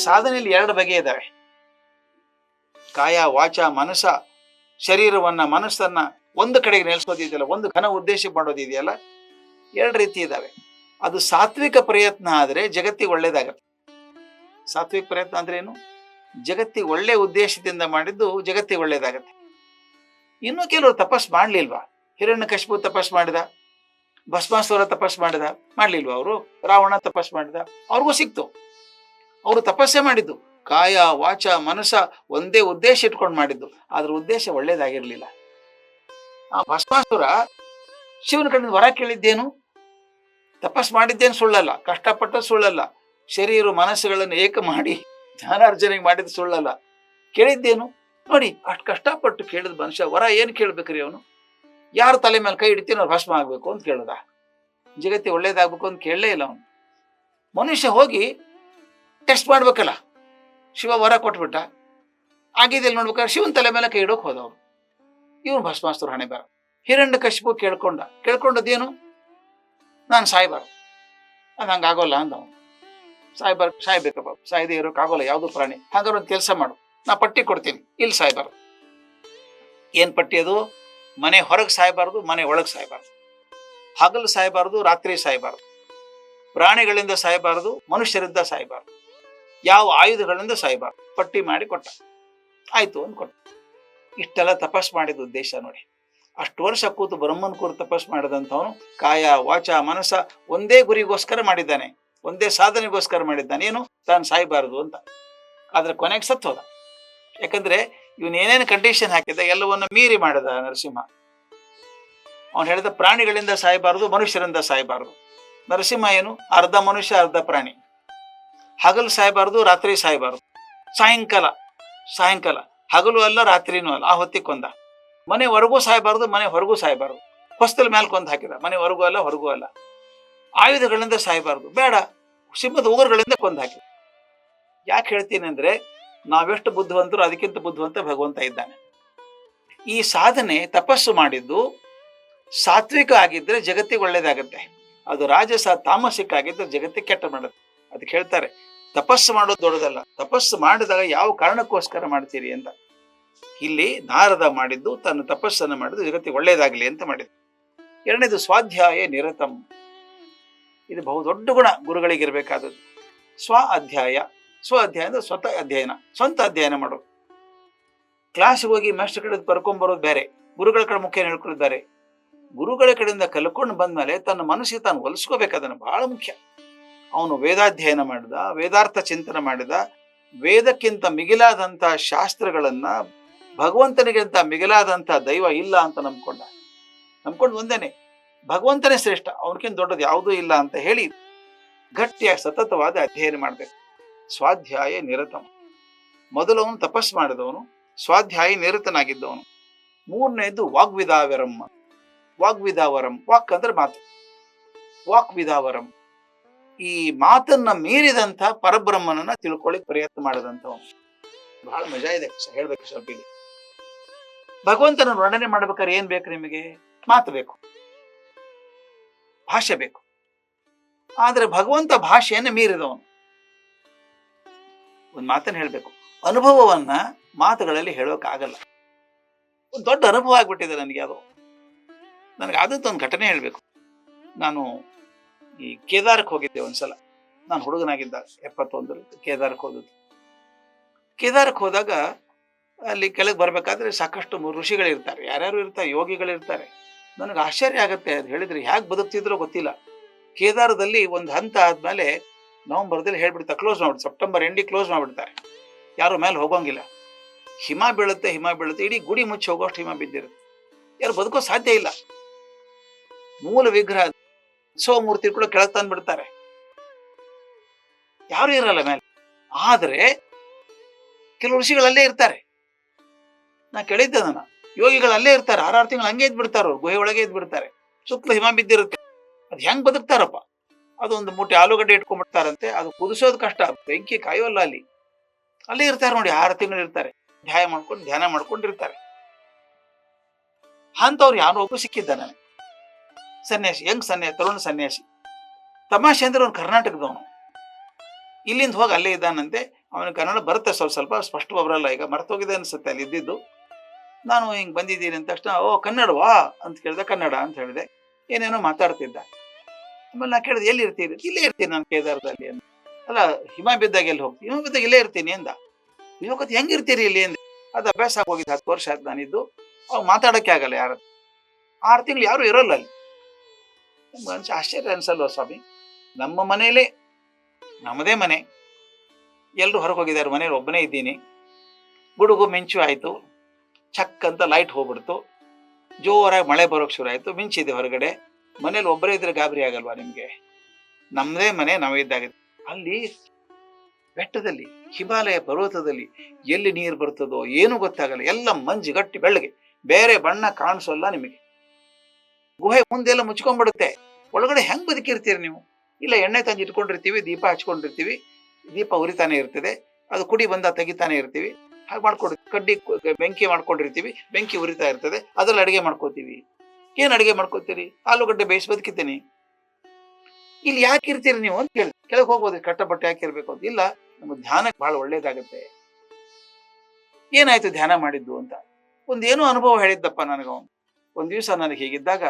ಸಾಧನೆಯಲ್ಲಿ 2 ಬಗೆ ಇದ್ದಾವೆ. ಕಾಯ ವಾಚ ಮನಸ, ಶರೀರವನ್ನ ಮನಸ್ಸನ್ನ ಒಂದು ಕಡೆಗೆ ನೆಲೆಸೋದಿದೆಯಲ್ಲ, ಒಂದು ಘನ ಉದ್ದೇಶ ಮಾಡೋದಿದೆಯಲ್ಲ, 2 ರೀತಿ ಇದ್ದಾವೆ. ಅದು ಸಾತ್ವಿಕ ಪ್ರಯತ್ನ ಆದರೆ ಜಗತ್ತಿಗೆ ಒಳ್ಳೇದಾಗತ್ತೆ. ಸಾತ್ವಿಕ ಪ್ರಯತ್ನ ಅಂದ್ರೆ ಏನು? ಜಗತ್ತಿಗೆ ಒಳ್ಳೆ ಉದ್ದೇಶದಿಂದ ಮಾಡಿದ್ದು ಜಗತ್ತಿಗೆ ಒಳ್ಳೇದಾಗತ್ತೆ. ಇನ್ನು ಕೆಲವರು ತಪಸ್ ಮಾಡ್ಲಿಲ್ವಾ? ಹಿರಣ್ಯಕಶಿಪು ತಪಸ್ ಮಾಡಿದ, ಭಸ್ಮಾಸುರ ತಪಸ್ ಮಾಡಿದ, ಮಾಡ್ಲಿಲ್ವಾ ಅವರು? ರಾವಣ ತಪಸ್ ಮಾಡಿದ, ಅವ್ರಿಗೂ ಸಿಕ್ತು. ಅವರು ತಪಸ್ಸೆ ಮಾಡಿದ್ದು ಕಾಯ ವಾಚ ಮನಸ ಒಂದೇ ಉದ್ದೇಶ ಇಟ್ಕೊಂಡು ಮಾಡಿದ್ದು, ಅದ್ರ ಉದ್ದೇಶ ಒಳ್ಳೇದಾಗಿರ್ಲಿಲ್ಲ. ಆ ಭಸ್ಮಾಸುರ ಶಿವನ ಕಡೆಯಿಂದ ವರ ಕೇಳಿದ್ದೇನು? ತಪಸ್ ಮಾಡಿದ್ದೇನು ಸುಳ್ಳಲ್ಲ, ಕಷ್ಟಪಟ್ಟ ಸುಳ್ಳಲ್ಲ, ಶರೀರ ಮನಸ್ಸುಗಳನ್ನು ಏಕ ಮಾಡಿ ಜ್ಞಾನಾರ್ಜನೆಗೆ ಮಾಡಿದ್ದು ಸುಳ್ಳಲ್ಲ. ಕೇಳಿದ್ದೇನು ನೋಡಿ? ಅಷ್ಟು ಕಷ್ಟಪಟ್ಟು ಕೇಳಿದ ಮನುಷ್ಯ ವರ ಏನು ಕೇಳ್ಬೇಕ್ರಿ? ಅವನು ಯಾರ ತಲೆ ಮೇಲೆ ಕೈ ಹಿಡಿತೀನಿ ಅವ್ರು ಭಸ್ಮ ಆಗ್ಬೇಕು ಅಂತ ಕೇಳುದ? ಜಗತ್ತಿಗೆ ಒಳ್ಳೇದಾಗ್ಬೇಕು ಅಂತ ಕೇಳಲೇ ಇಲ್ಲ ಅವನು. ಮನುಷ್ಯ ಹೋಗಿ ಟೆಸ್ಟ್ ಮಾಡ್ಬೇಕಲ್ಲ. ಶಿವ ವರ ಕೊಟ್ಬಿಟ್ಟ, ಆಗಿದೆಲ್ಲ ನೋಡ್ಬೇಕಾದ್ರೆ ಶಿವನ ತಲೆ ಮೇಲೆ ಕೈ ಇಡೋಕೆ ಹೋದವ್ರು. ಇವನು ಭಸ್ಮಾಸ್ತರು ಹಣೆ ಬರ. ಹಿರಣ್ಯಕಶಿಪು ಕೇಳ್ಕೊಂಡದ್ದೇನು? ನಾನು ಸಾಯ್ಬಾರ್ದು, ಅದು ಹಂಗೆ ಆಗೋಲ್ಲ ಅಂದವನು. ಸಾಯ್ಬೇಕಪ್ಪ, ಸಾಯ್ದೇ ಇರೋಕೆ ಆಗೋಲ್ಲ ಯಾವುದು ಪ್ರಾಣಿ. ಹಾಗಾದ್ರೆ ಒಂದು ಕೆಲಸ ಮಾಡು, ನಾ ಪಟ್ಟಿ ಕೊಡ್ತೀನಿ, ಇಲ್ಲಿ ಸಾಯ್ಬಾರ್ದು. ಏನ್ ಪಟ್ಟಿ ಅದು? ಮನೆ ಹೊರಗೆ ಸಾಯ್ಬಾರ್ದು, ಮನೆ ಒಳಗೆ ಸಾಯ್ಬಾರ್ದು, ಹಗಲು ಸಾಯ್ಬಾರ್ದು, ರಾತ್ರಿ ಸಾಯ್ಬಾರ್ದು, ಪ್ರಾಣಿಗಳಿಂದ ಸಾಯ್ಬಾರ್ದು, ಮನುಷ್ಯರಿಂದ ಸಾಯ್ಬಾರ್ದು, ಯಾವ ಆಯುಧಗಳಿಂದ ಸಾಯ್ಬಾರ್ದು. ಪಟ್ಟಿ ಮಾಡಿ ಕೊಟ್ಟ. ಆಯ್ತು ಅಂತ ಕೊಟ್ಟ. ಇಷ್ಟೆಲ್ಲ ತಪಸ್ ಮಾಡಿದ ಉದ್ದೇಶ ನೋಡಿ. ಅಷ್ಟು ವರ್ಷ ಕೂತು ಬ್ರಹ್ಮನ್ ಕೂರು ತಪಸ್ ಮಾಡಿದಂಥವನು ಕಾಯ ವಾಚ ಮನಸ ಒಂದೇ ಗುರಿಗೋಸ್ಕರ ಮಾಡಿದ್ದಾನೆ, ಒಂದೇ ಸಾಧನೆಗೋಸ್ಕರ ಮಾಡಿದ್ದಾನೆ. ಏನು? ತಾನು ಸಾಯ್ಬಾರದು ಅಂತ. ಆದ್ರೆ ಕೊನೆಗೆ ಸತ್ತು ಹೋದ. ಯಾಕಂದ್ರೆ ಇವನೇನೇನು ಕಂಡೀಷನ್ ಹಾಕಿದ್ದ ಎಲ್ಲವನ್ನ ಮೀರಿ ಮಾಡಿದ ನರಸಿಂಹ. ಅವನು ಹೇಳಿದ ಪ್ರಾಣಿಗಳಿಂದ ಸಾಯ್ಬಾರದು, ಮನುಷ್ಯರಿಂದ ಸಾಯ್ಬಾರದು. ನರಸಿಂಹ ಏನು? ಅರ್ಧ ಮನುಷ್ಯ ಅರ್ಧ ಪ್ರಾಣಿ. ಹಗಲು ಸಾಯ್ಬಾರ್ದು, ರಾತ್ರಿ ಸಾಯ್ಬಾರ್ದು, ಸಾಯಂಕಾಲ ಹಗಲು ಅಲ್ಲ ರಾತ್ರಿನೂ ಅಲ್ಲ, ಆ ಹೊತ್ತಿಗೆ ಕೊಂದ. ಮನೆ ಹೊರಗೂ ಸಾಯ್ಬಾರ್ದು, ಮನೆ ಹೊರಗೂ ಸಾಯ್ಬಾರ್ದು. ಹೊಸ್ತಲ ಮೇಲೆ ಕೊಂದು ಹಾಕಿದ, ಮನೆ ಹೊರಗೂ ಅಲ್ಲ ಹೊರಗೂ ಅಲ್ಲ. ಆಯುಧಗಳಿಂದ ಸಾಯ್ಬಾರ್ದು, ಬೇಡ, ಸಿಂಹದ ಉಗುರುಗಳಿಂದ ಕೊಂದು ಹಾಕಿದ. ಯಾಕೆ ಹೇಳ್ತೀನಿ ಅಂದ್ರೆ, ನಾವೆಷ್ಟು ಬುದ್ಧಿವಂತರು ಅದಕ್ಕಿಂತ ಬುದ್ಧಿವಂತ ಭಗವಂತ ಇದ್ದಾನೆ. ಈ ಸಾಧನೆ ತಪಸ್ಸು ಮಾಡಿದ್ದು ಸಾತ್ವಿಕ ಆಗಿದ್ರೆ ಜಗತ್ತಿಗೆ ಒಳ್ಳೇದಾಗತ್ತೆ. ಅದು ರಾಜಸ ತಾಮಸಿಕ ಆಗಿದ್ರೆ ಜಗತ್ತಿಗೆ ಕೆಟ್ಟ ಮಾಡುತ್ತೆ. ಅದಕ್ಕೆ ಹೇಳ್ತಾರೆ ತಪಸ್ಸು ಮಾಡೋದು ದೊಡ್ಡದಲ್ಲ, ತಪಸ್ಸು ಮಾಡಿದಾಗ ಯಾವ ಕಾರಣಕ್ಕೋಸ್ಕರ ಮಾಡ್ತೀರಿ ಅಂತ. ಇಲ್ಲಿ ನಾರದ ಮಾಡಿದ್ದು ತನ್ನ ತಪಸ್ಸನ್ನು ಮಾಡಿದ್ದು ಜಗತ್ತಿಗೆ ಒಳ್ಳೇದಾಗಲಿ ಅಂತ ಮಾಡಿದ್ದು. 2ನೇದು ಸ್ವಾಧ್ಯಾಯ ನಿರತಂ. ಇದು ಬಹುದೊಡ್ಡ ಗುಣ ಗುರುಗಳಿಗೆ ಇರಬೇಕಾದದ್ದು. ಸ್ವ ಅಧ್ಯಾಯ ಅಂದ್ರೆ ಸ್ವತಃ ಅಧ್ಯಯನ, ಸ್ವಂತ ಅಧ್ಯಯನ ಮಾಡೋದು. ಕ್ಲಾಸ್ಗೆ ಹೋಗಿ ಮಾಸ್ಟರ್ ಕಡೆ ಬರ್ಕೊಂಡ್ಬರೋದು ಬೇರೆ, ಗುರುಗಳ ಕಡೆ ಮುಖ್ಯ ಹೇಳ್ಕೊಳ್ಳೋದು ಬೇರೆ. ಗುರುಗಳ ಕಡೆಯಿಂದ ಕಲ್ಕೊಂಡು ಬಂದ್ಮೇಲೆ ತನ್ನ ಮನಸ್ಸಿಗೆ ತಾನು ಹೊಲಿಸ್ಕೋಬೇಕು, ಅದನ್ನು ಬಹಳ ಮುಖ್ಯ. ಅವನು ವೇದಾಧ್ಯಯನ ಮಾಡಿದ, ವೇದಾರ್ಥ ಚಿಂತನೆ ಮಾಡಿದ, ವೇದಕ್ಕಿಂತ ಮಿಗಿಲಾದಂಥ ಶಾಸ್ತ್ರಗಳನ್ನ, ಭಗವಂತನಿಗಿಂತ ಮಿಗಿಲಾದಂಥ ದೈವ ಇಲ್ಲ ಅಂತ ನಂಬ್ಕೊಂಡು ಒಂದೇನೆ ಭಗವಂತನೇ ಶ್ರೇಷ್ಠ, ಅವನಕ್ಕಿಂತ ದೊಡ್ಡದು ಯಾವುದೂ ಇಲ್ಲ ಅಂತ ಹೇಳಿ ಗಟ್ಟಿಯಾಗಿ ಸತತವಾದ ಅಧ್ಯಯನ ಮಾಡಬೇಕು. ಸ್ವಾಧ್ಯಾಯ ನಿರತಂ. ಮೊದಲು ಅವನು ತಪಸ್ ಮಾಡಿದವನು, ಸ್ವಾಧ್ಯಾಯ ನಿರತನಾಗಿದ್ದವನು. 3ನೇದು ವಾಗ್ವಿದಾವರಂ. ವಾಕ್ ಅಂದ್ರೆ ಮಾತು, ವಾಗ್ವಿದಾವರಂ. ಈ ಮಾತನ್ನ ಮೀರಿದಂಥ ಪರಬ್ರಹ್ಮನನ್ನ ತಿಳ್ಕೊಳ್ಳಿಕ್ ಪ್ರಯತ್ನ ಮಾಡಿದಂಥವನು. ಬಹಳ ಮಜಾ ಇದೆ ಹೇಳ್ಬೇಕು ಸ್ವಲ್ಪ. ಇಲ್ಲಿ ಭಗವಂತನ ವರ್ಣನೆ ಮಾಡ್ಬೇಕಾದ್ರೆ ಏನ್ ಬೇಕು ನಿಮಗೆ? ಮಾತು ಬೇಕು, ಭಾಷೆ ಬೇಕು. ಆದ್ರೆ ಭಗವಂತ ಭಾಷೆಯನ್ನು ಮೀರಿದವನು. ಒಂದು ಮಾತನ್ನು ಹೇಳ್ಬೇಕು, ಅನುಭವವನ್ನ ಮಾತುಗಳಲ್ಲಿ ಹೇಳೋಕ್ಕಾಗಲ್ಲ. ಒಂದು ದೊಡ್ಡ ಅನುಭವ ಆಗ್ಬಿಟ್ಟಿದೆ ನನಗೆ. ನನಗೆ ಆದದ್ದೊಂದು ಘಟನೆ ಹೇಳ್ಬೇಕು. ನಾನು ಈ ಕೇದಾರಕ್ಕೆ ಹೋಗಿದ್ದೆ ಒಂದ್ಸಲ. ನಾನು ಹುಡುಗನಾಗಿದ್ದ 71 ಕೇದಾರಕ್ಕೆ ಹೋದದ್ದು. ಕೇದಾರಕ್ಕೆ ಹೋದಾಗ ಅಲ್ಲಿ ಕೆಳಗೆ ಬರ್ಬೇಕಾದ್ರೆ ಸಾಕಷ್ಟು ಋಷಿಗಳಿರ್ತಾರೆ, ಯಾರ್ಯಾರು ಇರ್ತಾರೆ, ಯೋಗಿಗಳಿರ್ತಾರೆ. ನನಗೆ ಆಶ್ಚರ್ಯ ಆಗತ್ತೆ, ಅದು ಹೇಳಿದ್ರೆ ಹೇಗೆ ಬದುಕ್ತಿದ್ರೋ ಗೊತ್ತಿಲ್ಲ. ಕೇದಾರದಲ್ಲಿ ಒಂದು ಹಂತ ಆದ್ಮೇಲೆ ನವೆಂಬರ್ದಲ್ಲಿ ಹೇಳ್ಬಿಡ್ತಾರೆ, ಕ್ಲೋಸ್ ಮಾಡ್ಬಿಡ್ತಾರೆ, ಸೆಪ್ಟೆಂಬರ್ ಎಂಡಿಗೆ ಕ್ಲೋಸ್ ಮಾಡ್ಬಿಡ್ತಾರೆ, ಯಾರು ಮೇಲೆ ಹೋಗೋಂಗಿಲ್ಲ. ಹಿಮ ಬೀಳುತ್ತೆ, ಇಡೀ ಗುಡಿ ಮುಚ್ಚಿ ಹೋಗೋಷ್ಟು ಹಿಮ ಬಿದ್ದಿರುತ್ತೆ. ಯಾರು ಬದುಕೋ ಸಾಧ್ಯ ಇಲ್ಲ. ಮೂಲ ವಿಗ್ರಹ ಮೂರ್ತಿ ಕೂಡ ಕೆಳಗೆ ತಂದ್ಬಿಡ್ತಾರೆ, ಯಾರು ಇರಲ್ಲ ಮೇಲೆ. ಆದ್ರೆ ಕೆಲವು ಋಷಿಗಳಲ್ಲೇ ಇರ್ತಾರೆ. ನಾ ಕೇಳಿದ್ದೆ, ನನ್ನ ಯೋಗಿಗಳಲ್ಲೇ ಇರ್ತಾರೆ, 6 ತಿಂಗಳು ಹಂಗೆ ಇದ್ಬಿಡ್ತಾರ, ಅವ್ರು ಗುಹೆ ಒಳಗೆ ಇದ್ಬಿಡ್ತಾರೆ. ಸುತ್ತಲೂ ಹಿಮ ಬಿದ್ದಿರುತ್ತೆ. ಅದು ಹೆಂಗ್ ಬದುಕ್ತಾರಪ್ಪ? ಅದೊಂದು ಮೂಟೆ ಆಲೂಗಡ್ಡೆ ಇಟ್ಕೊಂಡ್ಬಿಡ್ತಾರಂತೆ, ಅದು ಕುದಿಸೋದು ಕಷ್ಟ, ಬೆಂಕಿ ಕಾಯೋಲ್ಲ. ಅಲ್ಲೇ ಇರ್ತಾರೆ ನೋಡಿ, 6 ತಿಂಗಳು ಇರ್ತಾರೆ, ಧ್ಯಾನ ಮಾಡ್ಕೊಂಡಿರ್ತಾರೆ. ಅಂತವ್ರು ಯಾರೋ ಒಬ್ಬ ಸಿಕ್ಕಿದ್ದ ನನಗೆ, ಸನ್ಯಾಸಿ, ತರುಣ ಸನ್ಯಾಸಿ. ತಮಾಷೆ ಅಂದ್ರೆ ಅವ್ನು ಕರ್ನಾಟಕದವನು, ಇಲ್ಲಿಂದ ಹೋಗಿ ಅಲ್ಲೇ ಇದ್ದಾನಂತೆ. ಅವನಿಗೆ ಕನ್ನಡ ಬರುತ್ತೆ, ಸ್ವಲ್ಪ ಸ್ವಲ್ಪ ಸ್ಪಷ್ಟವಾಗಿ ಬರಲ್ಲ, ಈಗ ಮರ್ತೋಗಿದೆ ಅನ್ಸುತ್ತೆ ಅಲ್ಲಿ ಇದ್ದಿದ್ದು. ನಾನು ಹಿಂಗೆ ಬಂದಿದ್ದೀನಿ ಅಂದ ತಕ್ಷಣ, ಓ ಕನ್ನಡವಾ ಅಂತ ಕೇಳಿದೆ. ಕನ್ನಡ ಅಂತ ಹೇಳಿದೆ. ಏನೇನೋ ಮಾತಾಡ್ತಿದ್ದ. ಆಮೇಲೆ ನಾ ಕೇಳಿದೆ, ಎಲ್ಲಿ ಇರ್ತೀರಿ? ಇಲ್ಲೇ ಇರ್ತೀನಿ ನಾನು ಕೇದಾರದಲ್ಲಿ ಅಂತ. ಅಲ್ಲ, ಹಿಮ ಬಿದ್ದಾಗ ಎಲ್ಲಿ ಹೋಗ್ತೀನಿ? ಹಿಮ ಬಿದ್ದಾಗ ಇಲ್ಲೇ ಇರ್ತೀನಿ ಅಂದ. ಇವಾಗ ಹೆಂಗಿರ್ತೀರಿ ಇಲ್ಲಿ ಅಂದೆ. ಅದು ಅಭ್ಯಾಸ ಆಗೋಗಿದ್ದು, 10 ವರ್ಷ ಆಯ್ತು ನಾನಿದ್ದು. ಅವಾಗ ಮಾತಾಡಕ್ಕೆ ಆಗಲ್ಲ ಯಾರು. 6 ತಿಂಗಳು ಯಾರು ಇರೋಲ್ಲ ಅಲ್ಲಿ. ನಮ್ಗೆ ಆಶ್ಚರ್ಯ ಅನ್ಸಲ್ವ ಸ್ವಾಮಿ? ನಮ್ಮ ಮನೇಲೆ, ನಮ್ಮದೇ ಮನೆ, ಎಲ್ರು ಹೊರಗೆ ಹೋಗಿದ್ದಾರೆ, ಮನೇಲಿ ಒಬ್ಬನೇ ಇದ್ದೀನಿ. ಗುಡುಗು ಮಿಂಚು ಆಯ್ತು, ಚಕ್ ಅಂತ ಲೈಟ್ ಹೋಗ್ಬಿಡ್ತು, ಜೋರಾಗಿ ಮಳೆ ಬರೋಕ್ ಶುರು ಆಯ್ತು, ಮಿಂಚಿದೆ ಹೊರಗಡೆ. ಮನೇಲಿ ಒಬ್ಬರೇ ಇದ್ರೆ ಗಾಬರಿ ಆಗಲ್ವಾ ನಿಮ್ಗೆ? ನಮ್ಮದೇ ಮನೆ, ನಾವೇ ಇದ್ದಾಗ. ಅಲ್ಲಿ ಬೆಟ್ಟದಲ್ಲಿ, ಹಿಮಾಲಯ ಪರ್ವತದಲ್ಲಿ ಎಲ್ಲಿ ನೀರು ಬರ್ತದೋ ಏನು ಗೊತ್ತಾಗಲ್ಲ, ಎಲ್ಲ ಮಂಜು ಗಟ್ಟಿ ಬೆಳ್ಳಗೆ, ಬೇರೆ ಬಣ್ಣ ಕಾಣಿಸೋಲ್ಲ ನಿಮಗೆ. ಗುಹೆ ಮುಂದೆಲ್ಲ ಮುಚ್ಕೊಂಡ್ಬಿಡುತ್ತೆ. ಒಳಗಡೆ ಹೆಂಗ್ ಬದುಕಿರ್ತೀರಿ ನೀವು? ಇಲ್ಲ, ಎಣ್ಣೆ ತಂದು ಇಟ್ಕೊಂಡಿರ್ತೀವಿ, ದೀಪ ಹಚ್ಕೊಂಡಿರ್ತೀವಿ, ದೀಪ ಉರಿತಾನೆ ಇರ್ತದೆ, ಅದು ಕುಡಿ ಬಂದ ತೆಗಿತಾನೆ ಇರ್ತೀವಿ. ಹಾಗೆ ಕಡ್ಡಿ ಬೆಂಕಿ ಮಾಡ್ಕೊಂಡಿರ್ತೀವಿ, ಬೆಂಕಿ ಉರಿತಾ ಇರ್ತದೆ, ಅದ್ರಲ್ಲಿ ಅಡಿಗೆ ಮಾಡ್ಕೋತೀವಿ. ಏನ್ ಅಡಿಗೆ ಮಾಡ್ಕೋತೀರಿ? ಆಲೂಗಡ್ಡೆ ಬೇಯಿಸಿ ಬದುಕಿದ್ದೀನಿ. ಇಲ್ಲಿ ಯಾಕೆ ಇರ್ತೀರಿ ನೀವು ಅಂತ ಕೇಳಿ ಕೆಳಗೆ ಹೋಗ್ಬೋದು, ಕಟ್ಟಬಟ್ಟೆ ಹಾಕಿರ್ಬೇಕು ಅಂತ. ಇಲ್ಲ, ನಮ್ಮ ಧ್ಯಾನಕ್ಕೆ ಬಹಳ ಒಳ್ಳೇದಾಗತ್ತೆ. ಏನಾಯ್ತು ಧ್ಯಾನ ಮಾಡಿದ್ದು ಅಂತ ಒಂದೇನೋ ಅನುಭವ ಹೇಳಿದ್ದಪ್ಪ ನನಗ ಅವನು. ಒಂದ್ ದಿವಸ ನನಗೆ ಹೀಗಿದ್ದಾಗ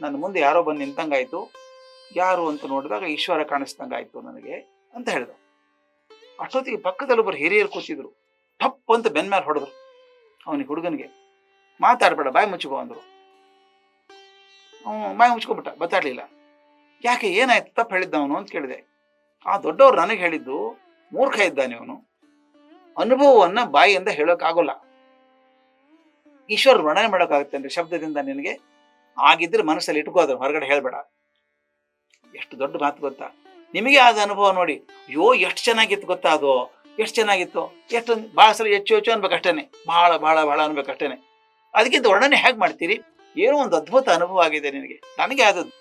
ನನ್ನ ಮುಂದೆ ಯಾರೋ ಬಂದು ನಿಂತಂಗಾಯ್ತು. ಯಾರು ಅಂತ ನೋಡಿದಾಗ ಈಶ್ವರ ಕಾಣಿಸ್ದಂಗಾಯ್ತು ನನಗೆ ಅಂತ ಹೇಳಿದ. ಅಷ್ಟೊತ್ತಿಗೆ ಪಕ್ಕದಲ್ಲಿ ಒಬ್ಬರು ಹಿರಿಯರು ಕೂತಿದ್ರು. ಟಪ್ ಅಂತ ಬೆನ್ ಮೇಲೆ ಹೊಡೆದ್ರು ಅವನಿಗೆ, ಹುಡುಗನಿಗೆ. ಮಾತಾಡ್ಬೇಡ, ಬಾಯಿ ಮುಚ್ಕೋ ಅಂದ್ರು. ಬಾಯಿ ಮುಚ್ಕೊಂಡ್ಬಿಟ್ಟ, ಬತ್ತಾಡ್ಲಿಲ್ಲ. ಯಾಕೆ, ಏನಾಯ್ತು, ತಪ್ಪು ಹೇಳಿದ್ದ ಅವನು ಅಂತ ಕೇಳಿದೆ. ಆ ದೊಡ್ಡವ್ರು ನನಗೆ ಹೇಳಿದ್ದು, ಮೂರ್ಖ ಇದ್ದಾನೆ ಅವನು, ಅನುಭವವನ್ನ ಬಾಯಿಯಿಂದ ಹೇಳೋಕ್ಕಾಗೋಲ್ಲ. ಈಶ್ವರ ವರ್ಣನೆ ಮಾಡೋಕ್ಕಾಗತ್ತೇನ್ರಿ ಶಬ್ದದಿಂದ ನಿನಗೆ? ಆಗಿದ್ರೆ ಮನಸ್ಸಲ್ಲಿ ಇಟ್ಕೋದ್ರ, ಹೊರಗಡೆ ಹೇಳ್ಬೇಡ. ಎಷ್ಟು ದೊಡ್ಡ ಮಾತು ಗೊತ್ತಾ? ನಿಮಗೆ ಆದ ಅನುಭವ ನೋಡಿ, ಅಯ್ಯೋ ಎಷ್ಟು ಚೆನ್ನಾಗಿತ್ತು ಗೊತ್ತಾ, ಅದು ಎಷ್ಟು ಚೆನ್ನಾಗಿತ್ತು, ಎಷ್ಟು ಬಹಳ ಸಲ ಹೆಚ್ಚು ಹೆಚ್ಚು ಅನ್ಬೇಕಷ್ಟೇನೆ, ಬಹಳ ಬಹಳ ಬಹಳ ಅನ್ಬೇಕಷ್ಟೇನೆ. ಅದಕ್ಕಿಂತ ವರ್ಣನೆ ಹೇಗೆ ಮಾಡ್ತೀರಿ? ಏನೋ ಒಂದು ಅದ್ಭುತ ಅನುಭವ ಆಗಿದೆ ನಿನಗೆ. ನನಗೆ ಆದದ್ದು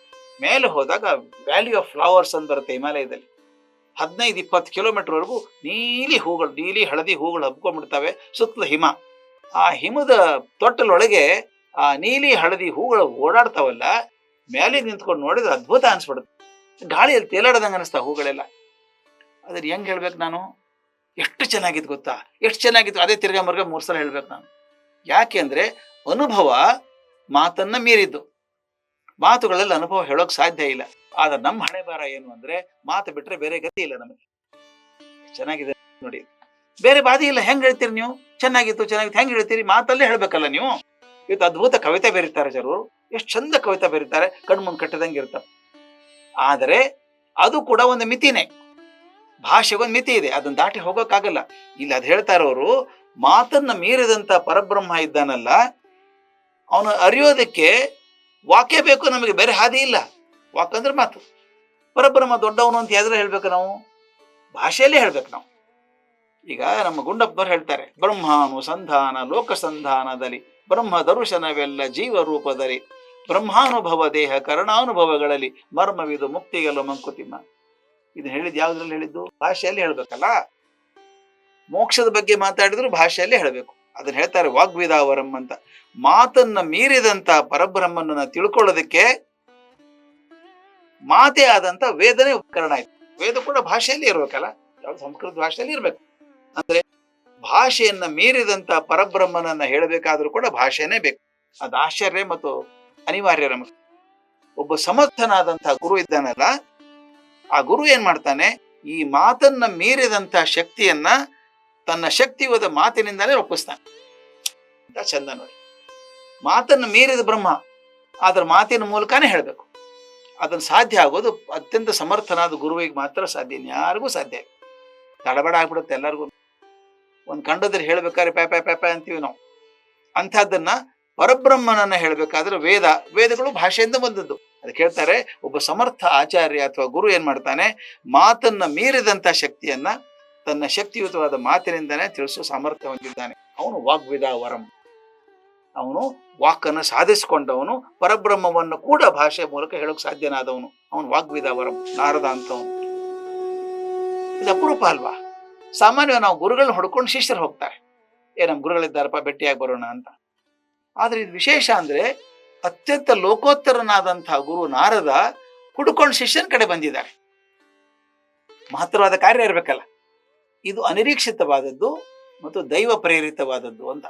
ಮೇಲೆ ಹೋದಾಗ ವ್ಯಾಲಿ ಆಫ್ ಫ್ಲವರ್ಸ್ ಅಂತ ಬರುತ್ತೆ ಹಿಮಾಲಯದಲ್ಲಿ. 15-20 ಕಿಲೋಮೀಟರ್ ವರೆಗೂ ನೀಲಿ ಹೂಗಳು, ನೀಲಿ ಹಳದಿ ಹೂಗಳು ಹಬ್ಕೊಂಡ್ಬಿಡ್ತವೆ, ಸುತ್ತಲ ಹಿಮ. ಆ ಹಿಮದ ತೊಟ್ಟಲೊಳಗೆ ಆ ನೀಲಿ ಹಳದಿ ಹೂಗಳು ಓಡಾಡ್ತಾವಲ್ಲ, ಮೇಲೆ ನಿಂತ್ಕೊಂಡು ನೋಡಿದ್ರೆ ಅದ್ಭುತ ಅನ್ಸ್ಬಿಡುತ್ತೆ. ಗಾಳಿಯಲ್ಲಿ ತೇಲಾಡದಂಗೆ ಅನಿಸ್ತಾ ಹೂಗಳೆಲ್ಲ. ಅದ್ರ ಹೆಂಗ್ ಹೇಳ್ಬೇಕು ನಾನು? ಎಷ್ಟು ಚೆನ್ನಾಗಿತ್ತು ಗೊತ್ತಾ, ಎಷ್ಟು ಚೆನ್ನಾಗಿತ್ತು. ಅದೇ ತಿರ್ಗಾ ಮರ್ಗ 3 ಸಲ ಹೇಳ್ಬೇಕು ನಾನು. ಯಾಕೆ ಅಂದ್ರೆ ಅನುಭವ ಮಾತನ್ನ ಮೀರಿದ್ದು. ಮಾತುಗಳಲ್ಲಿ ಅನುಭವ ಹೇಳೋಕ್ ಸಾಧ್ಯ ಇಲ್ಲ. ಆದ್ರೆ ನಮ್ಮ ಹಣೆ ಬಾರ ಏನು ಅಂದ್ರೆ, ಮಾತು ಬಿಟ್ರೆ ಬೇರೆ ಗತಿ ಇಲ್ಲ ನಮಗೆ. ಚೆನ್ನಾಗಿದೆ ನೋಡಿ, ಬೇರೆ ಬಾದಿ ಇಲ್ಲ. ಹೆಂಗ್ ಹೇಳ್ತೀರಿ ನೀವು? ಚೆನ್ನಾಗಿತ್ತು ಚೆನ್ನಾಗಿತ್ತು ಹೆಂಗ್ ಹೇಳ್ತೀರಿ? ಮಾತಲ್ಲೇ ಹೇಳ್ಬೇಕಲ್ಲ ನೀವು. ಇವತ್ತು ಅದ್ಭುತ ಕವಿತೆ ಬರೀತಾರೆ ಜನರು, ಎಷ್ಟು ಚಂದ ಕವಿತೆ ಬರೀತಾರೆ, ಕಣ್ಮುಂದ್ ಕಟ್ಟದಂಗೆ ಇರ್ತಾರೆ. ಆದರೆ ಅದು ಕೂಡ ಒಂದು ಮಿತಿನೇ, ಭಾಷೆಗೊಂದು ಮಿತಿ ಇದೆ, ಅದನ್ನ ದಾಟಿ ಹೋಗೋಕ್ಕಾಗಲ್ಲ. ಇಲ್ಲಿ ಅದ್ ಹೇಳ್ತಾ ಇರೋರು, ಮಾತನ್ನ ಮೀರಿದಂತ ಪರಬ್ರಹ್ಮ ಇದ್ದಾನಲ್ಲ, ಅವನು ಅರಿಯೋದಕ್ಕೆ ವಾಕ್ಯ ಬೇಕು ನಮಗೆ, ಬೇರೆ ಹಾದಿ ಇಲ್ಲ. ವಾಕ್ ಅಂದ್ರೆ ಮಾತು. ಪರಬ್ರಹ್ಮ ದೊಡ್ಡವನು ಅಂತ ಯಾವ್ದ್ರ ಹೇಳ್ಬೇಕು ನಾವು? ಭಾಷೆಯಲ್ಲೇ ಹೇಳ್ಬೇಕು ನಾವು. ಈಗ ನಮ್ಮ ಗುಂಡಪ್ಪನವ್ರು ಹೇಳ್ತಾರೆ, ಬ್ರಹ್ಮಾನುಸಂಧಾನ ಲೋಕಸಂಧಾನದಲ್ಲಿ ಬ್ರಹ್ಮ ದರ್ಶನವೆಲ್ಲ ಜೀವ ರೂಪದಲ್ಲಿ ಬ್ರಹ್ಮಾನುಭವ ದೇಹ ಕರ್ಣಾನುಭವಗಳಲ್ಲಿ ಮರ್ಮವಿದು ಮುಕ್ತಿಗೆಲ್ಲ ಮಂಕುತಿಮ್ಮ. ಇದನ್ನ ಹೇಳಿದ್ ಯಾವ್ದ್ರಲ್ಲಿ ಹೇಳಿದ್ದು? ಭಾಷೆಯಲ್ಲಿ ಹೇಳ್ಬೇಕಲ್ಲ. ಮೋಕ್ಷದ ಬಗ್ಗೆ ಮಾತಾಡಿದ್ರು ಭಾಷೆಯಲ್ಲೇ ಹೇಳ್ಬೇಕು. ಅದನ್ನ ಹೇಳ್ತಾರೆ ವಾಗ್ವಿದಾವರಂ ಅಂತ. ಮಾತನ್ನ ಮೀರಿದಂತ ಪರಬ್ರಹ್ಮನನ್ನ ತಿಳ್ಕೊಳ್ಳೋದಕ್ಕೆ ಮಾತೇ ಆದಂತ ವೇದನೆ ಉಪಕರಣ ಆಯ್ತು. ವೇದ ಕೂಡ ಭಾಷೆಯಲ್ಲಿ ಇರ್ಬೇಕಲ್ಲ, ಯಾವ್ದು ಸಂಸ್ಕೃತ ಭಾಷೆಯಲ್ಲಿ ಇರ್ಬೇಕು. ಅಂದ್ರೆ ಭಾಷೆಯನ್ನ ಮೀರಿದಂತ ಪರಬ್ರಹ್ಮನನ್ನ ಹೇಳಬೇಕಾದ್ರೂ ಕೂಡ ಭಾಷೆನೇ ಬೇಕು. ಅದು ಆಶ್ಚರ್ಯ ಮತ್ತು ಅನಿವಾರ್ಯ ನಮಗೆ. ಒಬ್ಬ ಸಮರ್ಥನಾದಂತಹ ಗುರು ಇದ್ದಾನಲ್ಲ, ಆ ಗುರು ಏನ್ ಮಾಡ್ತಾನೆ, ಈ ಮಾತನ್ನ ಮೀರಿದಂತ ಶಕ್ತಿಯನ್ನ ತನ್ನ ಶಕ್ತಿವಾದ ಮಾತಿನಿಂದಾನೇ ಒಪ್ಪಿಸ್ತಾನೆ. ಅಂತ ಚಂದ ನೋಡಿ. ಮಾತನ್ನ ಮೀರಿದ ಬ್ರಹ್ಮ, ಆದ್ರ ಮಾತಿನ ಮೂಲಕನೇ ಹೇಳ್ಬೇಕು. ಅದನ್ನ ಸಾಧ್ಯ ಆಗೋದು ಅತ್ಯಂತ ಸಮರ್ಥನಾದ ಗುರುವಿಗೆ ಮಾತ್ರ ಸಾಧ್ಯ, ಯಾರಿಗೂ ಸಾಧ್ಯ ಇಲ್ಲ. ತಡಬಡ ಆಗ್ಬಿಡುತ್ತೆ ಎಲ್ಲರಿಗೂ. ಒಂದ್ ಕಂಡದ್ರೆ ಹೇಳ್ಬೇಕಾದ್ರೆ ಪ್ಯಾಪ ಪ್ಯಾಪ ಅಂತೀವಿ ನಾವು. ಅಂಥದ್ದನ್ನ ಪರಬ್ರಹ್ಮನನ್ನ ಹೇಳ್ಬೇಕಾದ್ರೆ ವೇದಗಳು ಭಾಷೆಯಿಂದ ಬಂದದ್ದು. ಅದಕ್ಕೆ ಹೇಳ್ತಾರೆ, ಒಬ್ಬ ಸಮರ್ಥ ಆಚಾರ್ಯ ಅಥವಾ ಗುರು ಏನ್ ಮಾಡ್ತಾನೆ, ಮಾತನ್ನ ಮೀರಿದಂತ ಶಕ್ತಿಯನ್ನ ತನ್ನ ಶಕ್ತಿಯುತವಾದ ಮಾತಿನಿಂದನೇ ತಿಳಿಸೋ ಸಾಮರ್ಥ್ಯ ಹೊಂದಿದ್ದಾನೆ. ಅವನು ವಾಗ್ವಿದಾವರಂ. ಅವನು ವಾಕನ್ನು ಸಾಧಿಸಿಕೊಂಡವನು, ಪರಬ್ರಹ್ಮವನ್ನು ಕೂಡ ಭಾಷೆ ಮೂಲಕ ಹೇಳೋಕ್ ಸಾಧ್ಯನಾದವನು. ಅವನು ವಾಗ್ವಿದಾವರಂ, ನಾರದ ಅಂತವನು. ಇದು ಅಪರೂಪ ಅಲ್ವಾ? ಸಾಮಾನ್ಯ ನಾವು ಗುರುಗಳನ್ನ ಹೊಡ್ಕೊಂಡು ಶಿಷ್ಯರು ಹೋಗ್ತಾರೆ, ನಮ್ ಗುರುಗಳಿದ್ದಾರಪ್ಪ ಭೇಟಿಯಾಗಿ ಬರೋಣ ಅಂತ. ಆದ್ರೆ ಇದು ವಿಶೇಷ ಅಂದ್ರೆ, ಅತ್ಯಂತ ಲೋಕೋತ್ತರನಾದಂತಹ ಗುರು ನಾರದ ಹುಡುಕೊಂಡು ಶಿಷ್ಯನ ಕಡೆ ಬಂದಿದ್ದಾರೆ. ಮಹತ್ತರವಾದ ಕಾರ್ಯ ಇರ್ಬೇಕಲ್ಲ. ಇದು ಅನಿರೀಕ್ಷಿತವಾದದ್ದು ಮತ್ತು ದೈವ ಪ್ರೇರಿತವಾದದ್ದು ಅಂತ.